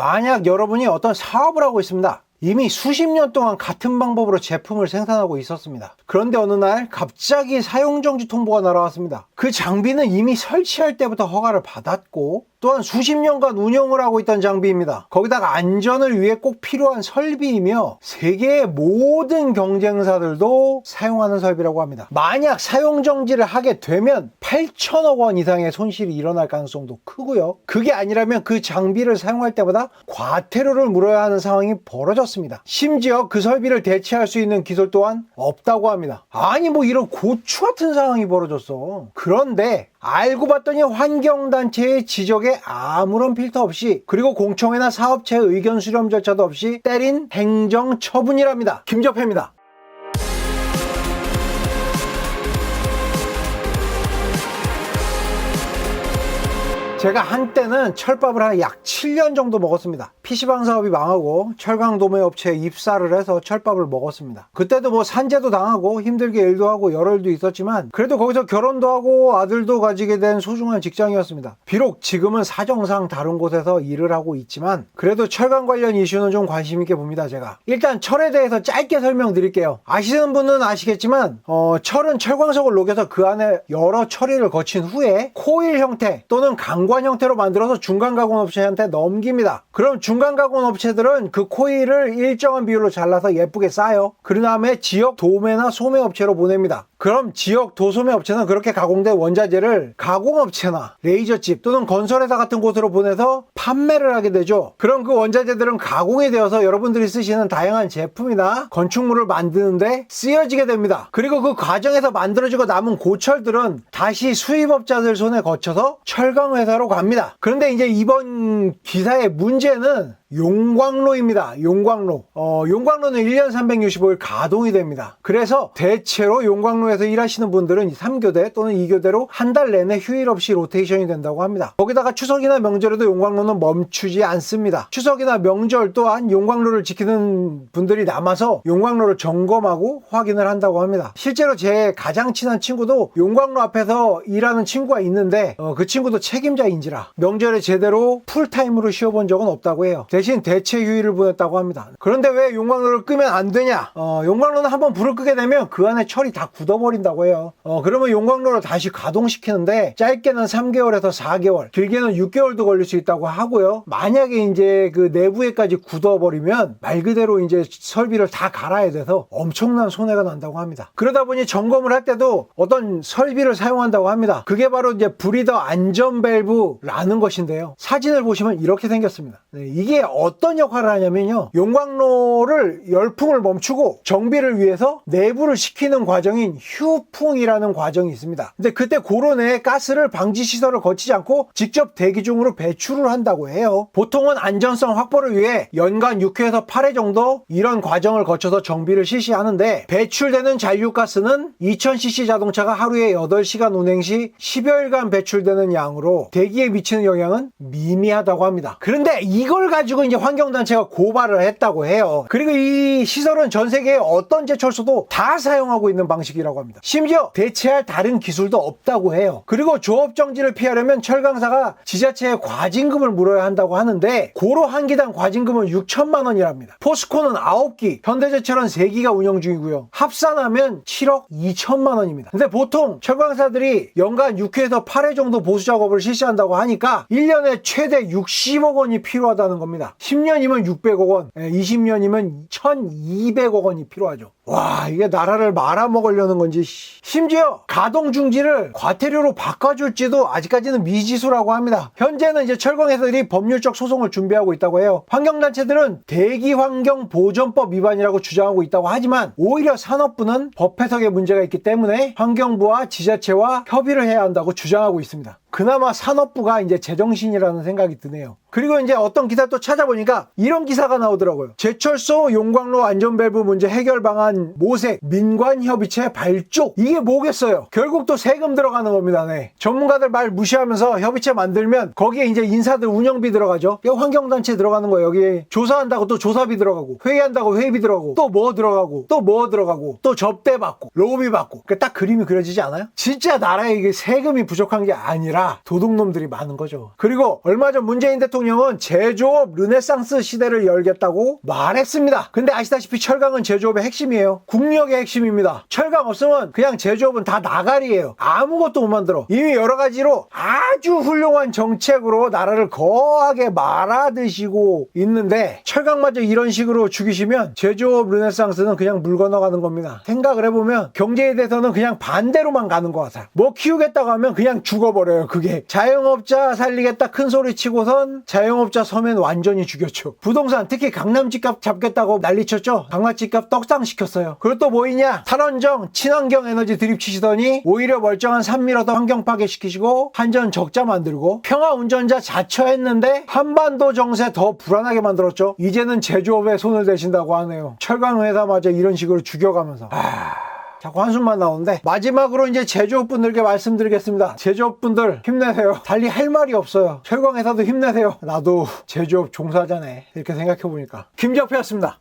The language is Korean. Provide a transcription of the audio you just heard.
만약 여러분이 어떤 사업을 하고 있습니다. 이미 수십 년 동안 같은 방법으로 제품을 생산하고 있었습니다. 그런데 어느 날 갑자기 사용정지 통보가 날아왔습니다. 그 장비는 이미 설치할 때부터 허가를 받았고 또한 수십 년간 운영을 하고 있던 장비입니다. 거기다가 안전을 위해 꼭 필요한 설비이며 세계의 모든 경쟁사들도 사용하는 설비라고 합니다. 만약 사용정지를 하게 되면 8천억 원 이상의 손실이 일어날 가능성도 크고요. 그게 아니라면 그 장비를 사용할 때마다 과태료를 물어야 하는 상황이 벌어졌습니다. 심지어 그 설비를 대체할 수 있는 기술 또한 없다고 합니다. 아니 뭐 이런 고추 같은 상황이 벌어졌어. 그런데 알고 봤더니 환경단체의 지적에 아무런 필터 없이 그리고 공청회나 사업체의 의견 수렴 절차도 없이 때린 행정처분이랍니다. 김접혜입니다. 제가 한때는 철밥을 한 약 7년 정도 먹었습니다. PC방 사업이 망하고 철강도매 업체에 입사를 해서 철밥을 먹었습니다. 그때도 뭐 산재도 당하고 힘들게 일도 하고 여러 일도 있었지만 그래도 거기서 결혼도 하고 아들도 가지게 된 소중한 직장이었습니다. 비록 지금은 사정상 다른 곳에서 일을 하고 있지만 그래도 철강 관련 이슈는 좀 관심 있게 봅니다. 제가 일단 철에 대해서 짧게 설명드릴게요. 아시는 분은 아시겠지만 철은 철광석을 녹여서 그 안에 여러 처리를 거친 후에 코일 형태 또는 강관 형태로 만들어서 중간가공 업체한테 넘깁니다. 그럼 중간가공 업체들은 그 코일을 일정한 비율로 잘라서 예쁘게 싸요. 그 다음에 지역 도매나 소매 업체로 보냅니다. 그럼 지역 도소매 업체는 그렇게 가공된 원자재를 가공업체나 레이저집 또는 건설회사 같은 곳으로 보내서 판매를 하게 되죠. 그럼 그 원자재들은 가공이 되어서 여러분들이 쓰시는 다양한 제품이나 건축물을 만드는데 쓰여지게 됩니다. 그리고 그 과정에서 만들어지고 남은 고철들은 다시 수입업자들 손에 거쳐서 철강회사로 갑니다. 그런데 이제 이번 기사의 문제는 용광로입니다. 용광로. 용광로는 1년 365일 가동이 됩니다. 그래서 대체로 용광로에서 일하시는 분들은 3교대 또는 2교대로 한 달 내내 휴일 없이 로테이션이 된다고 합니다. 거기다가 추석이나 명절에도 용광로는 멈추지 않습니다. 추석이나 명절 또한 용광로를 지키는 분들이 남아서 용광로를 점검하고 확인을 한다고 합니다. 실제로 제 가장 친한 친구도 용광로 앞에서 일하는 친구가 있는데 그 친구도 책임자인지라 명절에 제대로 풀타임으로 쉬어본 적은 없다고 해요. 대신 대체 휴일을 보냈다고 합니다. 그런데 왜 용광로를 끄면 안 되냐? 용광로는 한번 불을 끄게 되면 그 안에 철이 다 굳어버린다고 해요. 그러면 용광로를 다시 가동시키는데 짧게는 3개월에서 4개월, 길게는 6개월도 걸릴 수 있다고 하고요. 만약에 이제 그 내부에까지 굳어버리면 말 그대로 이제 설비를 다 갈아야 돼서 엄청난 손해가 난다고 합니다. 그러다 보니 점검을 할 때도 어떤 설비를 사용한다고 합니다. 그게 바로 이제 브리더 안전 밸브라는 것인데요. 사진을 보시면 이렇게 생겼습니다. 이게 어떤 역할을 하냐면요. 용광로를 열풍을 멈추고 정비를 위해서 내부를 식히는 과정인 휴풍이라는 과정이 있습니다. 근데 그때 고로 내에 가스를 방지 시설을 거치지 않고 직접 대기 중으로 배출을 한다고 해요. 보통은 안전성 확보를 위해 연간 6회에서 8회 정도 이런 과정을 거쳐서 정비를 실시하는데 배출되는 잔류가스는 2000cc 자동차가 하루에 8시간 운행 시 10여일간 배출되는 양으로 대기에 미치는 영향은 미미하다고 합니다. 그런데 이걸 가지고 이제 환경단체가 고발을 했다고 해요. 그리고 이 시설은 전 세계의 어떤 제철소도 다 사용하고 있는 방식이라고 합니다. 심지어 대체할 다른 기술도 없다고 해요. 그리고 조업정지를 피하려면 철강사가 지자체에 과징금을 물어야 한다고 하는데 고로 한 기당 과징금은 6천만 원이랍니다. 포스코는 9기, 현대제철은 3기가 운영 중이고요. 합산하면 7억 2천만 원입니다. 근데 보통 철강사들이 연간 6회에서 8회 정도 보수 작업을 실시한다고 하니까 1년에 최대 60억 원이 필요하다는 겁니다. 10년이면 600억 원, 20년이면 1200억 원이 필요하죠. 와, 이게 나라를 말아먹으려는 건지. 심지어 가동 중지를 과태료로 바꿔줄지도 아직까지는 미지수라고 합니다. 현재는 이제 철강회사들이 법률적 소송을 준비하고 있다고 해요. 환경단체들은 대기환경보전법 위반이라고 주장하고 있다고 하지만 오히려 산업부는 법 해석에 문제가 있기 때문에 환경부와 지자체와 협의를 해야 한다고 주장하고 있습니다. 그나마 산업부가 이제 제정신이라는 생각이 드네요. 그리고 이제 어떤 기사 또 찾아보니까 이런 기사가 나오더라고요. 제철소 용광로 안전밸브 문제 해결 방안 모색 민관협의체 발족. 이게 뭐겠어요? 결국 또 세금 들어가는 겁니다. 네. 전문가들 말 무시하면서 협의체 만들면 거기에 이제 인사들 운영비 들어가죠. 환경단체 들어가는 거예요. 여기 조사한다고 또 조사비 들어가고 회의한다고 회의비 들어가고 또 뭐 들어가고 또 뭐 들어가고 또 접대 받고 로비 받고. 딱 그림이 그려지지 않아요? 진짜 나라에 이게 세금이 부족한 게 아니라 아니라 도둑놈들이 많은 거죠. 그리고 얼마 전 문재인 대통령은 제조업 르네상스 시대를 열겠다고 말했습니다. 근데 아시다시피 철강은 제조업의 핵심이에요. 국력의 핵심입니다. 철강 없으면 그냥 제조업은 다 나가리예요. 아무것도 못 만들어. 이미 여러 가지로 아주 훌륭한 정책으로 나라를 거하게 말아드시고 있는데 철강마저 이런 식으로 죽이시면 제조업 르네상스는 그냥 물 건너가는 겁니다. 생각을 해보면 경제에 대해서는 그냥 반대로만 가는 것 같아요. 뭐 키우겠다고 하면 그냥 죽어버려요. 그게 자영업자 살리겠다 큰 소리 치고선 자영업자 서면 완전히 죽였죠. 부동산 특히 강남 집값 잡겠다고 난리쳤죠. 강남 집값 떡상시켰어요. 그리고 또 뭐이냐, 탈원정 친환경 에너지 드립치시더니 오히려 멀쩡한 산 밀어서 환경 파괴시키시고 한전 적자 만들고 평화운전자 자처했는데 한반도 정세 더 불안하게 만들었죠. 이제는 제조업에 손을 대신다고 하네요. 철강회사마저 이런 식으로 죽여가면서 자꾸 한숨만 나오는데, 마지막으로 이제 제조업분들께 말씀드리겠습니다. 제조업분들 힘내세요. 달리 할 말이 없어요. 철강회사도 힘내세요. 나도 제조업 종사자네, 이렇게 생각해보니까. 김재혁이었습니다.